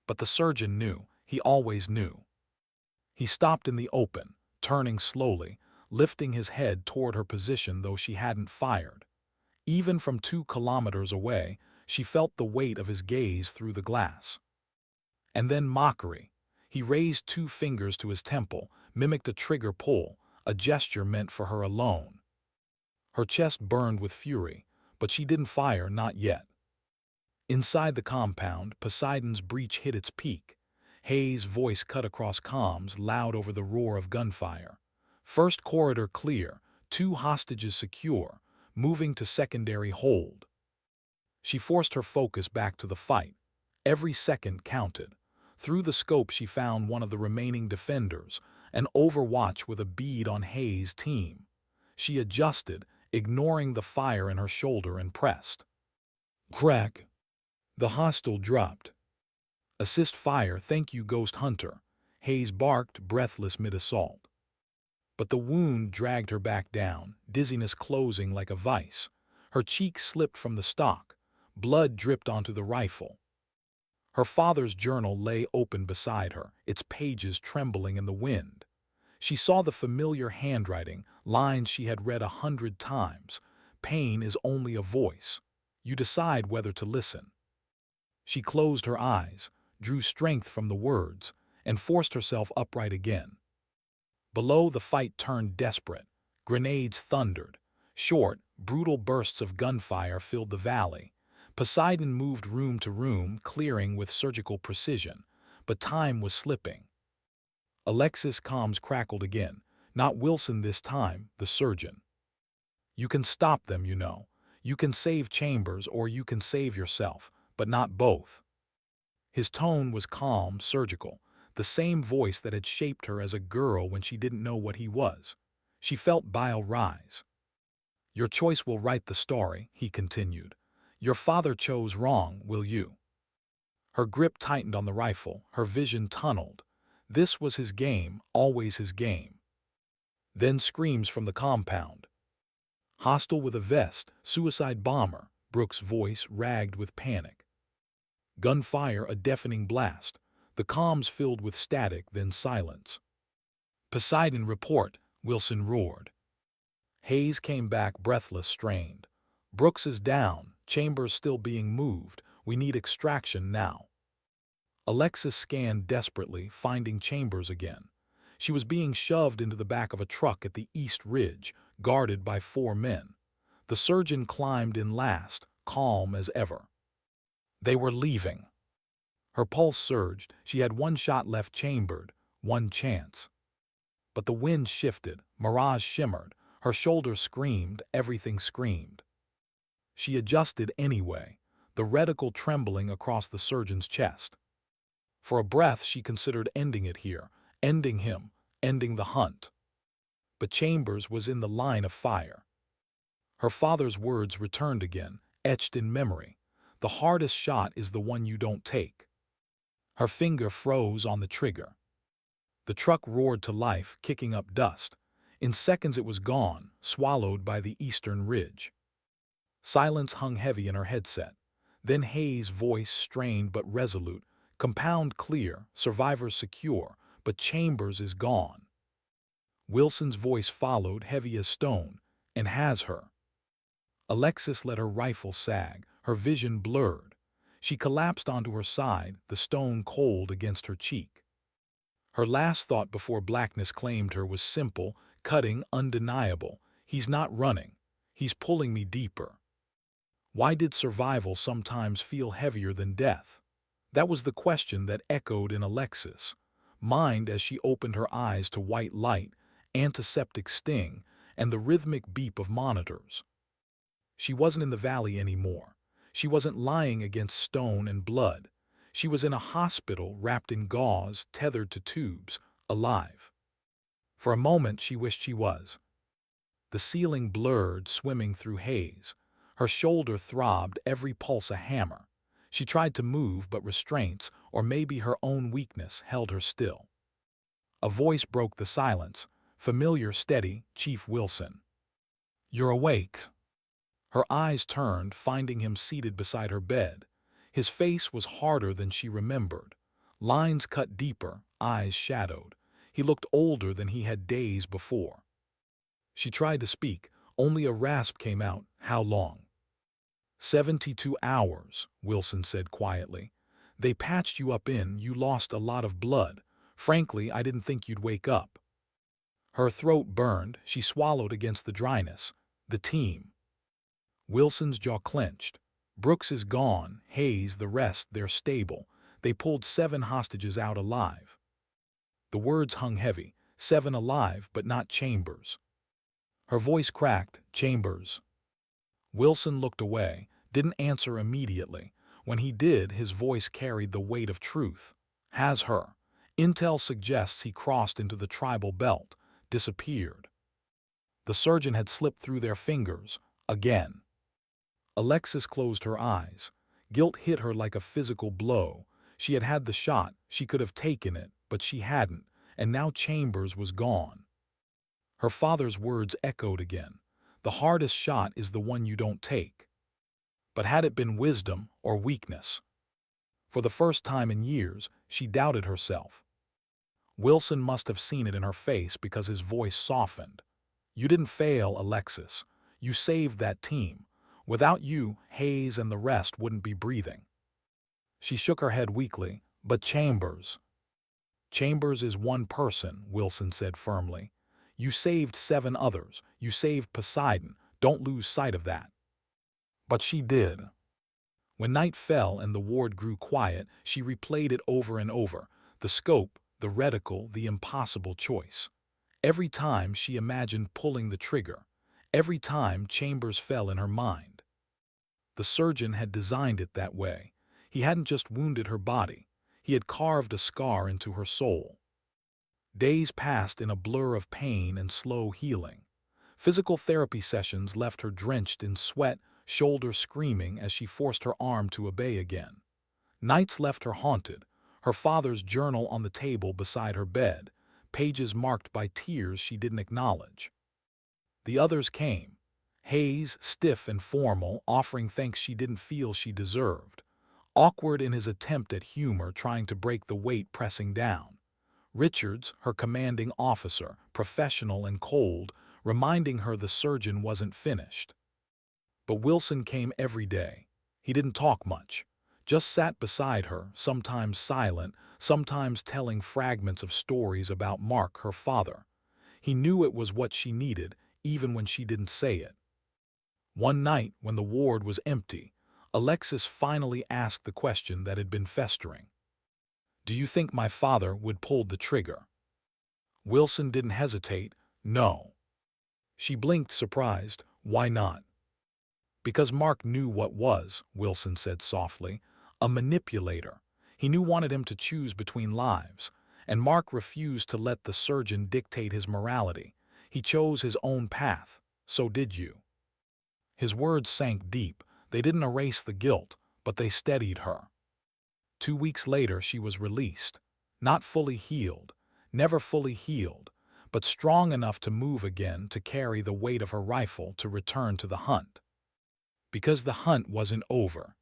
But the surgeon knew. He always knew. He stopped in the open, turning slowly, lifting his head toward her position though she hadn't fired. Even from 2 kilometers away, she felt the weight of his gaze through the glass. And then mockery. He raised 2 fingers to his temple, mimicked a trigger pull, a gesture meant for her alone. Her chest burned with fury, but she didn't fire, not yet. Inside the compound, Poseidon's breach hit its peak. Hayes' voice cut across comms, loud over the roar of gunfire. "First corridor clear, 2 hostages secure, moving to secondary hold." She forced her focus back to the fight. Every second counted. Through the scope she found one of the remaining defenders, an Overwatch with a bead on Hayes' team. She adjusted, ignoring the fire in her shoulder, and pressed. Crack. The hostile dropped. "Assist fire, thank you, Ghost Hunter," Hayes barked, breathless mid-assault. But the wound dragged her back down, dizziness closing like a vice. Her cheek slipped from the stock. Blood dripped onto the rifle. Her father's journal lay open beside her, its pages trembling in the wind. She saw the familiar handwriting, lines she had read 100 times. "Pain is only a voice. You decide whether to listen." She closed her eyes, drew strength from the words, and forced herself upright again. Below, the fight turned desperate. Grenades thundered. Short, brutal bursts of gunfire filled the valley. Poseidon moved room to room, clearing with surgical precision, but time was slipping. Alexis' comms crackled again. "Not Wilson this time, the surgeon. You can stop them, you know. You can save Chambers or you can save yourself, but not both." His tone was calm, surgical, the same voice that had shaped her as a girl when she didn't know what he was. She felt bile rise. "Your choice will write the story," he continued. "Your father chose wrong, will you?" Her grip tightened on the rifle, her vision tunneled. This was his game, always his game. Then screams from the compound. Hostile with a vest, suicide bomber, Brooks' voice ragged with panic. Gunfire, a deafening blast. The comms filled with static, then silence. Poseidon, report, Wilson roared. Hayes came back breathless, strained. Brooks is down, Chambers still being moved. We need extraction now. Alexis scanned desperately, finding Chambers again. She was being shoved into the back of a truck at the East Ridge, guarded by 4 men. The surgeon climbed in last, calm as ever. They were leaving. Her pulse surged. She had 1 shot left chambered, 1 chance. But the wind shifted, mirage shimmered, her shoulders screamed, everything screamed. She adjusted anyway, the reticle trembling across the surgeon's chest. For a breath she considered ending it here, ending him, ending the hunt. But Chambers was in the line of fire. Her father's words returned again, etched in memory. The hardest shot is the one you don't take. Her finger froze on the trigger. The truck roared to life, kicking up dust. In seconds it was gone, swallowed by the eastern ridge. Silence hung heavy in her headset. Then Hayes' voice, strained but resolute. Compound clear, survivors secure, but Chambers is gone. Wilson's voice followed, heavy as stone, and has her. Alexis let her rifle sag, her vision blurred. She collapsed onto her side, the stone cold against her cheek. Her last thought before blackness claimed her was simple, cutting, undeniable. He's not running. He's pulling me deeper. Why did survival sometimes feel heavier than death? That was the question that echoed in Alexis' mind as she opened her eyes to white light, antiseptic sting, and the rhythmic beep of monitors. She wasn't in the valley anymore. She wasn't lying against stone and blood. She was in a hospital wrapped in gauze, tethered to tubes, alive. For a moment she wished she was. The ceiling blurred, swimming through haze. Her shoulder throbbed, every pulse a hammer. She tried to move, but restraints, or maybe her own weakness, held her still. A voice broke the silence, familiar, steady, Chief Wilson. "You're awake." Her eyes turned, finding him seated beside her bed. His face was harder than she remembered. Lines cut deeper, eyes shadowed. He looked older than he had days before. She tried to speak, only a rasp came out. "How long?" 72 hours, Wilson said quietly. "They patched you up in, you lost a lot of blood. Frankly, I didn't think you'd wake up." Her throat burned, she swallowed against the dryness. The team. Wilson's jaw clenched. Brooks is gone, Hayes, the rest, they're stable. They pulled 7 hostages out alive. The words hung heavy. 7 alive, but not Chambers. Her voice cracked. "Chambers." Wilson looked away, didn't answer immediately. When he did, his voice carried the weight of truth. "Has her. Intel suggests he crossed into the tribal belt, disappeared." The surgeon had slipped through their fingers, again. Alexis closed her eyes. Guilt hit her like a physical blow. She had had the shot, she could have taken it, but she hadn't, and now Chambers was gone. Her father's words echoed again. The hardest shot is the one you don't take. But had it been wisdom or weakness? For the first time in years, she doubted herself. Wilson must have seen it in her face because his voice softened. "You didn't fail, Alexis. You saved that team. Without you, Hayes and the rest wouldn't be breathing." She shook her head weakly. "But Chambers." "Chambers is one person," Wilson said firmly. "You saved 7 others. You saved Poseidon. Don't lose sight of that." But she did. When night fell and the ward grew quiet, she replayed it over and over. The scope, the reticle, the impossible choice. Every time she imagined pulling the trigger. Every time Chambers fell in her mind. The surgeon had designed it that way. He hadn't just wounded her body. He had carved a scar into her soul. Days passed in a blur of pain and slow healing. Physical therapy sessions left her drenched in sweat, shoulder screaming as she forced her arm to obey again. Nights left her haunted, her father's journal on the table beside her bed, pages marked by tears she didn't acknowledge. The others came. Hayes, stiff and formal, offering thanks she didn't feel she deserved. Awkward in his attempt at humor, trying to break the weight pressing down. Richards, her commanding officer, professional and cold, reminding her the surgeon wasn't finished. But Wilson came every day. He didn't talk much, just sat beside her, sometimes silent, sometimes telling fragments of stories about Mark, her father. He knew it was what she needed, even when she didn't say it. One night, when the ward was empty, Alexis finally asked the question that had been festering. "Do you think my father would pull the trigger?" Wilson didn't hesitate. "No." She blinked, surprised. "Why not?" "Because Mark knew what was," Wilson said softly, "a manipulator. He knew wanted him to choose between lives, and Mark refused to let the surgeon dictate his morality. He chose his own path. So did you." His words sank deep. They didn't erase the guilt, but they steadied her. 2 weeks later, she was released. Not fully healed, never fully healed, but strong enough to move again, to carry the weight of her rifle, to return to the hunt. Because the hunt wasn't over.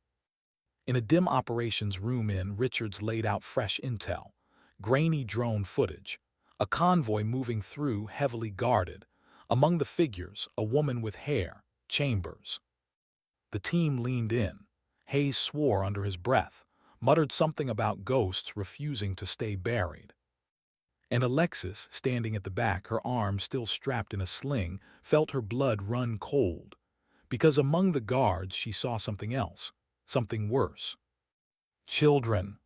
In a dim operations room Richards laid out fresh intel, grainy drone footage, a convoy moving through, heavily guarded. Among the figures, a woman with hair, Chambers. The team leaned in. Hayes swore under his breath, muttered something about ghosts refusing to stay buried. And Alexis, standing at the back, her arm still strapped in a sling, felt her blood run cold. Because among the guards she saw something else, something worse. Children.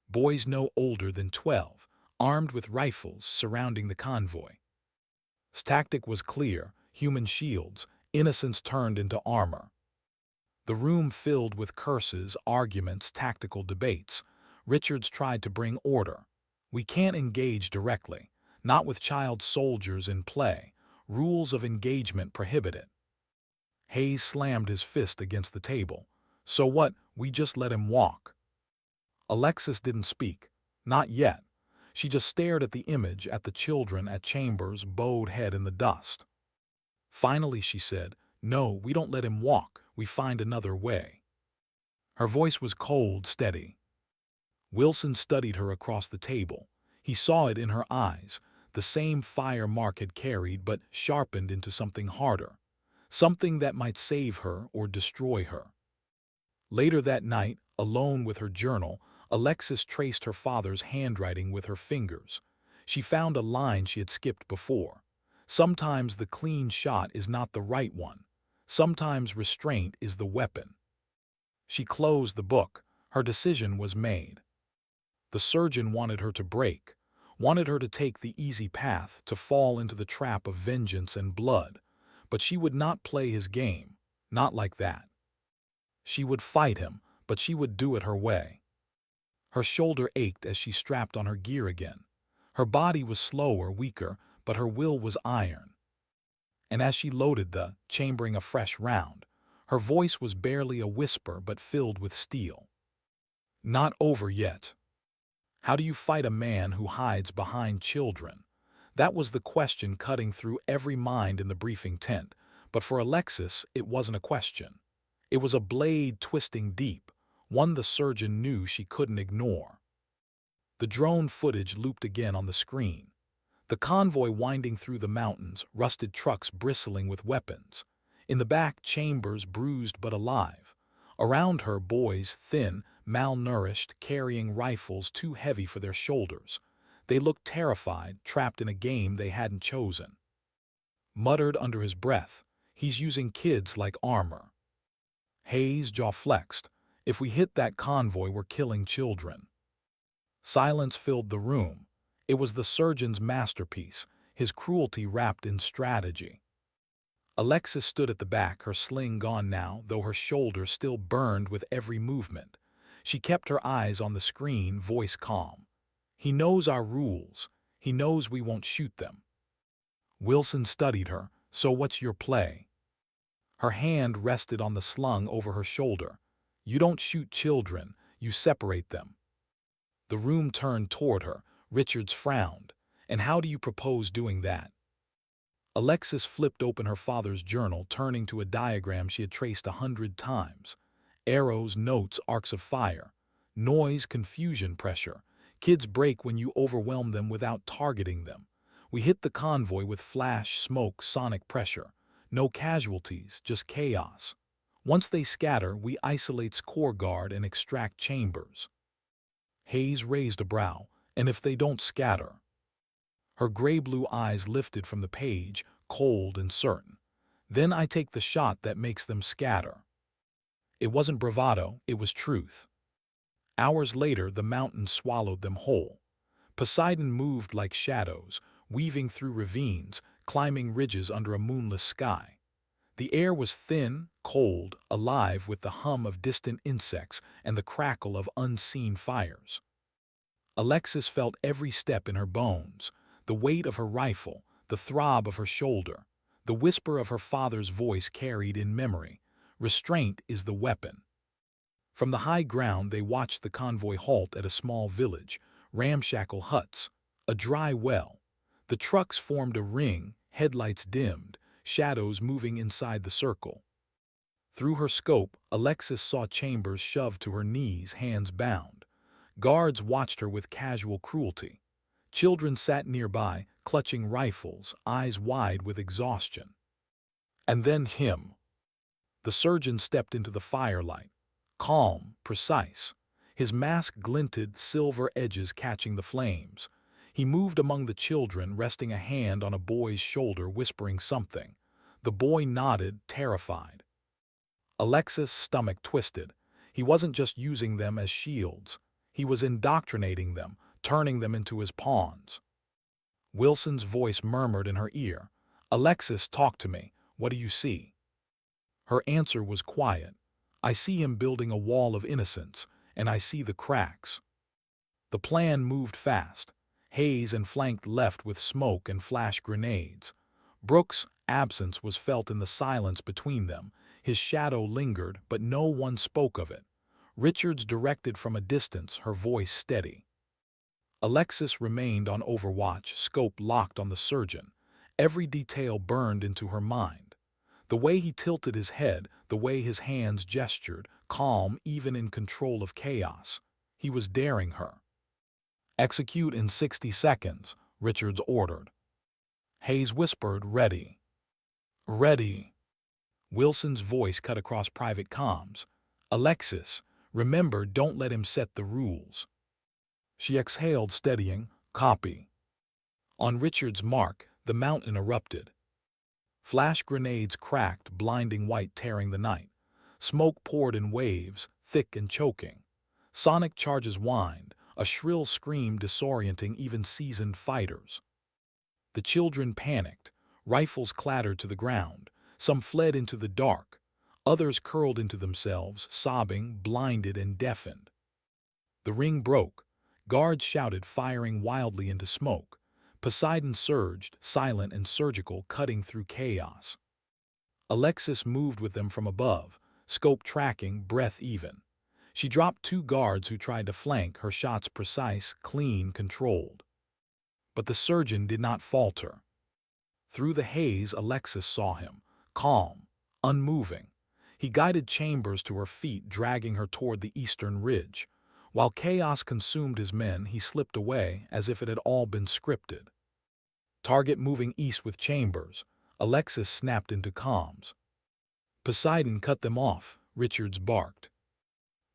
Boys no older than 12, armed with rifles, surrounding the convoy. His tactic was clear: human shields, innocents turned into armor. The room filled with curses, arguments, tactical debates. Richards tried to bring order. "We can't engage directly, not with child soldiers in play. Rules of engagement prohibit it." Hayes slammed his fist against the table. "So what, we just let him walk?" Alexis didn't speak. Not yet. She just stared at the image, at the children, at Chambers' bowed head in the dust. Finally she said, "No, we don't let him walk. We find another way." Her voice was cold, steady. Wilson studied her across the table. He saw it in her eyes, the same fire Mark had carried, but sharpened into something harder, something that might save her or destroy her. Later that night, alone with her journal, Alexis traced her father's handwriting with her fingers. She found a line she had skipped before. "Sometimes the clean shot is not the right one. Sometimes restraint is the weapon." She closed the book. Her decision was made. The surgeon wanted her to break, wanted her to take the easy path, to fall into the trap of vengeance and blood. But she would not play his game, not like that. She would fight him, but she would do it her way. Her shoulder ached as she strapped on her gear again. Her body was slower, weaker, but her will was iron. And as she loaded chambering a fresh round, her voice was barely a whisper but filled with steel. "Not over yet." How do you fight a man who hides behind children? That was the question cutting through every mind in the briefing tent. But for Alexis, it wasn't a question. It was a blade twisting deep, one the surgeon knew she couldn't ignore. The drone footage looped again on the screen. The convoy winding through the mountains, rusted trucks bristling with weapons. In the back, Chambers, bruised but alive. Around her, boys, thin, malnourished, carrying rifles too heavy for their shoulders. They looked terrified, trapped in a game they hadn't chosen. Muttered under his breath, "He's using kids like armor." Hayes' jaw flexed. "If we hit that convoy, we're killing children." Silence filled the room. It was the surgeon's masterpiece, his cruelty wrapped in strategy. Alexis stood at the back, her sling gone now, though her shoulder still burned with every movement. She kept her eyes on the screen, voice calm. "He knows our rules. He knows we won't shoot them." Wilson studied her. "So what's your play?" Her hand rested on the slung over her shoulder. "You don't shoot children. You separate them. The room turned toward her. Richards frowned. And how do you propose doing that? Alexis flipped open her father's journal, turning to a diagram she had traced 100 times. Arrows, notes, arcs of fire. Noise, confusion, pressure. Kids break when you overwhelm them without targeting them. We hit the convoy with flash, smoke, sonic pressure. No casualties, just chaos. Once they scatter, we isolate core guard and extract chambers. Hayes raised a brow. And if they don't scatter? Her gray-blue eyes lifted from the page, cold and certain. Then I take the shot that makes them scatter. It wasn't bravado, it was truth. Hours later, the mountains swallowed them whole. Poseidon moved like shadows, weaving through ravines, climbing ridges under a moonless sky. The air was thin, cold, alive with the hum of distant insects and the crackle of unseen fires. Alexis felt every step in her bones, the weight of her rifle, the throb of her shoulder, the whisper of her father's voice carried in memory. Restraint is the weapon. From the high ground they watched the convoy halt at a small village, ramshackle huts, a dry well. The trucks formed a ring, headlights dimmed, shadows moving inside the circle. Through her scope, Alexis saw Chambers shoved to her knees, hands bound. Guards watched her with casual cruelty. Children sat nearby, clutching rifles, eyes wide with exhaustion. And then him. The surgeon stepped into the firelight, calm, precise. His mask glinted, silver edges catching the flames. He moved among the children, resting a hand on a boy's shoulder, whispering something. The boy nodded, terrified. Alexis' stomach twisted. He wasn't just using them as shields. He was indoctrinating them, turning them into his pawns. Wilson's voice murmured in her ear. "Alexis, talk to me. What do you see?" Her answer was quiet. "I see him building a wall of innocence, and I see the cracks." The plan moved fast. Hayes and flanked left with smoke and flash grenades. Brooks' absence was felt in the silence between them. His shadow lingered, but no one spoke of it. Richards directed from a distance, her voice steady. Alexis remained on overwatch, scope locked on the surgeon. Every detail burned into her mind. The way he tilted his head, the way his hands gestured, calm even in control of chaos. He was daring her. "Execute in 60 seconds, Richards ordered. Hayes whispered, "Ready." "Ready." Wilson's voice cut across private comms. "Alexis, remember, don't let him set the rules." She exhaled, steadying, "Copy." On Richard's mark, the mountain erupted. Flash grenades cracked, blinding white, tearing the night. Smoke poured in waves, thick and choking. Sonic charges whined, a shrill scream disorienting even seasoned fighters. The children panicked. Rifles clattered to the ground. Some fled into the dark. Others curled into themselves, sobbing, blinded and deafened. The ring broke. Guards shouted, firing wildly into smoke. Poseidon surged, silent and surgical, cutting through chaos. Alexis moved with them from above, scope tracking, breath even. She dropped 2 guards who tried to flank, her shots precise, clean, controlled. But the surgeon did not falter. Through the haze, Alexis saw him, calm, unmoving. He guided Chambers to her feet, dragging her toward the eastern ridge. While chaos consumed his men, he slipped away as if it had all been scripted. Target moving east with Chambers. Alexis snapped into comms. Poseidon cut them off, Richards barked.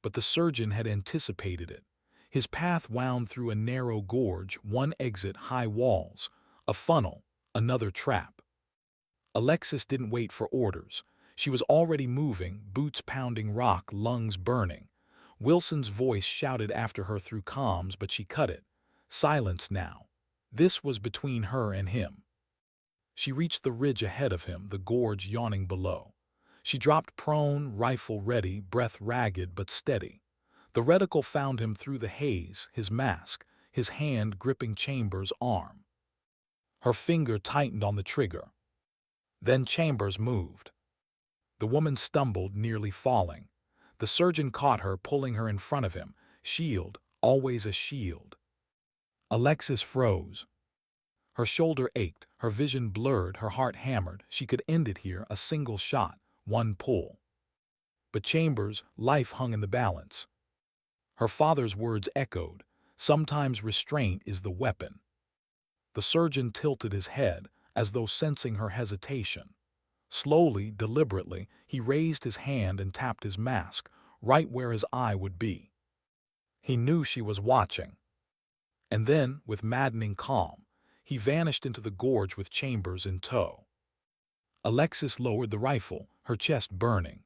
But the surgeon had anticipated it. His path wound through a narrow gorge, one exit, high walls, a funnel, another trap. Alexis didn't wait for orders. She was already moving, boots pounding rock, lungs burning. Wilson's voice shouted after her through comms, but she cut it. Silence now. This was between her and him. She reached the ridge ahead of him, the gorge yawning below. She dropped prone, rifle ready, breath ragged but steady. The reticle found him through the haze, his mask, his hand gripping Chambers' arm. Her finger tightened on the trigger. Then Chambers moved. The woman stumbled, nearly falling. The surgeon caught her, pulling her in front of him, Shield, always a shield. Alexis froze. Her shoulder ached, her vision blurred, her heart hammered. She could end it here, a single shot, one pull. But Chambers' life hung in the balance. Her father's words echoed, sometimes restraint is the weapon. The surgeon tilted his head, as though sensing her hesitation. Slowly, deliberately, he raised his hand and tapped his mask, right where his eye would be. He knew she was watching. And then, with maddening calm, he vanished into the gorge with Chambers in tow. Alexis lowered the rifle, her chest burning.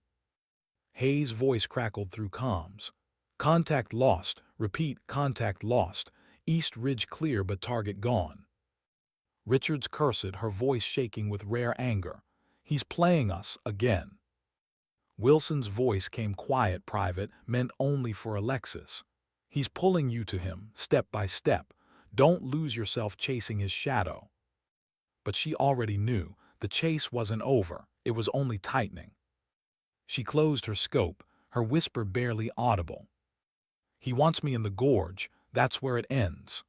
Hayes' voice crackled through comms. Contact lost. Repeat, contact lost. East Ridge clear but target gone. Richards cursed, her voice shaking with rare anger. He's playing us again. Wilson's voice came quiet, private, meant only for Alexis. He's pulling you to him, step by step. Don't lose yourself chasing his shadow. But she already knew. The chase wasn't over. It was only tightening. She closed her scope, her whisper barely audible. He wants me in the gorge. That's where it ends.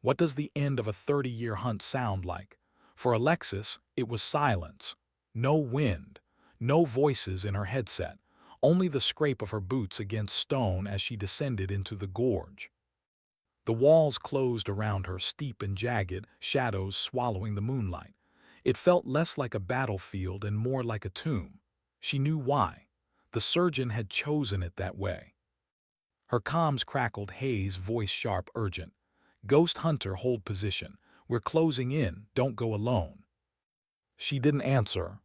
What does the end of a 30-year hunt sound like? For Alexis, it was silence. No wind. No voices in her headset. Only the scrape of her boots against stone as she descended into the gorge. The walls closed around her, steep and jagged, shadows swallowing the moonlight. It felt less like a battlefield and more like a tomb. She knew why. The surgeon had chosen it that way. Her comms crackled, Hayes' voice sharp, urgent. Ghost Hunter, hold position. We're closing in, don't go alone. She didn't answer.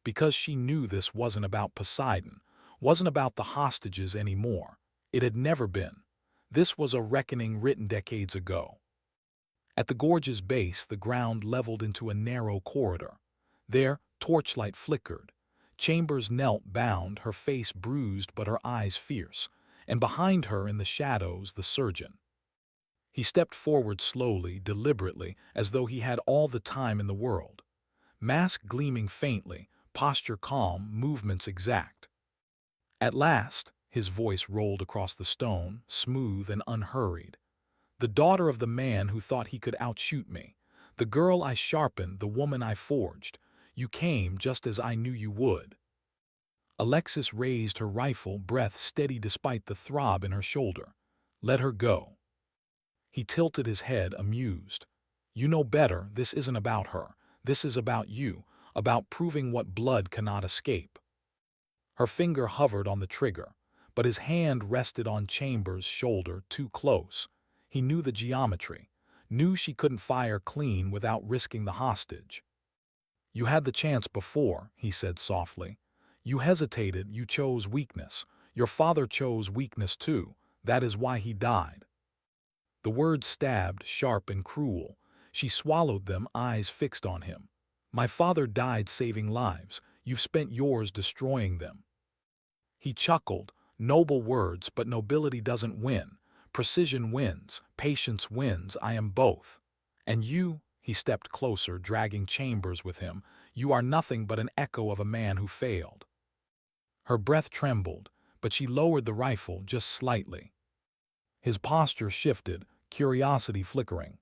Because she knew this wasn't about Poseidon, wasn't about the hostages anymore. It had never been. This was a reckoning written decades ago. At the gorge's base, the ground leveled into a narrow corridor. There, torchlight flickered. Chambers knelt, bound, her face bruised but her eyes fierce, and behind her in the shadows, the surgeon. He stepped forward slowly, deliberately, as though he had all the time in the world. Mask gleaming faintly, posture calm, movements exact. At last, his voice rolled across the stone, smooth and unhurried. The daughter of the man who thought he could outshoot me. The girl I sharpened, the woman I forged. You came just as I knew you would. Alexis raised her rifle, breath steady despite the throb in her shoulder. Let her go. He tilted his head, amused. You know better, this isn't about her. This is about you, about proving what blood cannot escape. Her finger hovered on the trigger, but his hand rested on Chambers' shoulder, too close. He knew the geometry, knew she couldn't fire clean without risking the hostage. You had the chance before, he said softly. You hesitated, you chose weakness. Your father chose weakness too. That is why he died. The words stabbed, sharp and cruel. She swallowed them, eyes fixed on him. My father died saving lives. You've spent yours destroying them. He chuckled. Noble words, but nobility doesn't win. Precision wins. Patience wins. I am both. And you, he stepped closer, dragging Chambers with him, you are nothing but an echo of a man who failed. Her breath trembled, but she lowered the rifle just slightly. His posture shifted, curiosity flickering.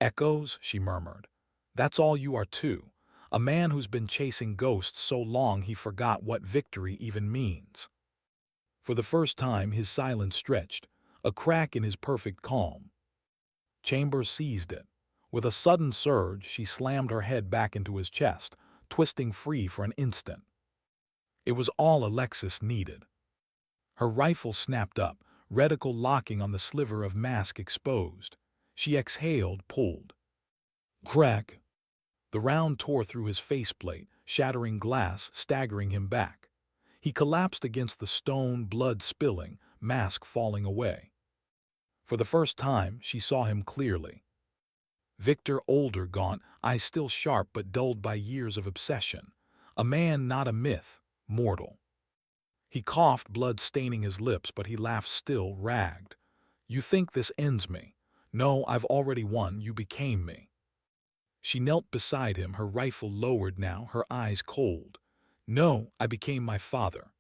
Echoes, she murmured. That's all you are too. A man who's been chasing ghosts so long he forgot what victory even means. For the first time, his silence stretched, a crack in his perfect calm. Chambers seized it. With a sudden surge, she slammed her head back into his chest, twisting free for an instant. It was all Alexis needed. Her rifle snapped up, reticle locking on the sliver of mask exposed. She exhaled, pulled. Crack! The round tore through his faceplate, shattering glass, staggering him back. He collapsed against the stone, blood spilling, mask falling away. For the first time, she saw him clearly. Victor, older, gaunt, eyes still sharp but dulled by years of obsession. A man, not a myth, mortal. He coughed, blood staining his lips, but he laughed still, ragged. You think this ends me? No, I've already won. You became me. She knelt beside him, her rifle lowered now, her eyes cold. No, I became my father.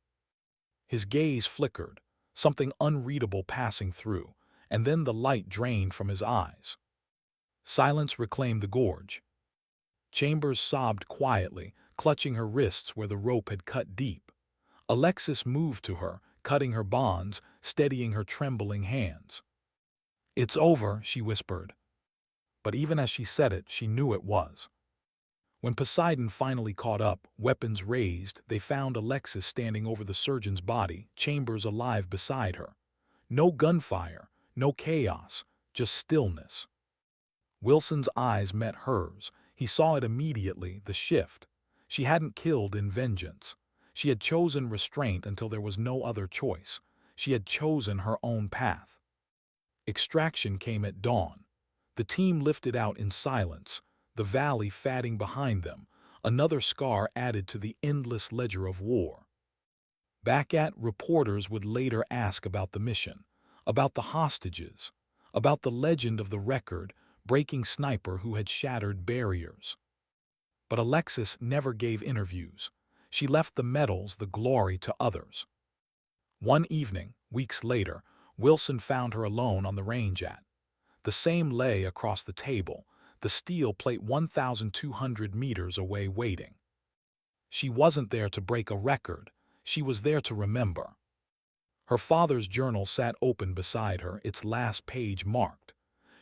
His gaze flickered. something unreadable passing through, and then the light drained from his eyes. Silence reclaimed the gorge. Chambers sobbed quietly, clutching her wrists where the rope had cut deep. Alexis moved to her, cutting her bonds, steadying her trembling hands. "It's over," she whispered. But even as she said it, she knew it was. When Poseidon finally caught up, weapons raised, they found Alexis standing over the surgeon's body, Chambers alive beside her. No gunfire, no chaos, just stillness. Wilson's eyes met hers. He saw it immediately, the shift. She hadn't killed in vengeance. She had chosen restraint until there was no other choice. She had chosen her own path. Extraction came at dawn. The team lifted out in silence, the valley fatting behind them, another scar added to the endless ledger of war. Back at, reporters would later ask about the mission, about the hostages, about the legend of the record-breaking sniper who had shattered barriers. But Alexis never gave interviews. She left the medals, the glory, to others. One evening, weeks later, Wilson found her alone on the range at. The same lay across the table, the steel plate 1,200 meters away waiting. She wasn't there to break a record. She was there to remember. Her father's journal sat open beside her, its last page marked.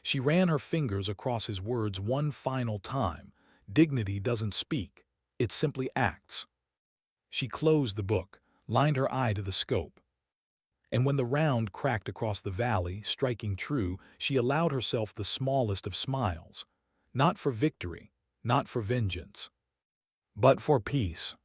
She ran her fingers across his words one final time. Dignity doesn't speak. It simply acts. She closed the book, lined her eye to the scope. And when the round cracked across the valley, striking true, she allowed herself the smallest of smiles. Not for victory, not for vengeance, but for peace.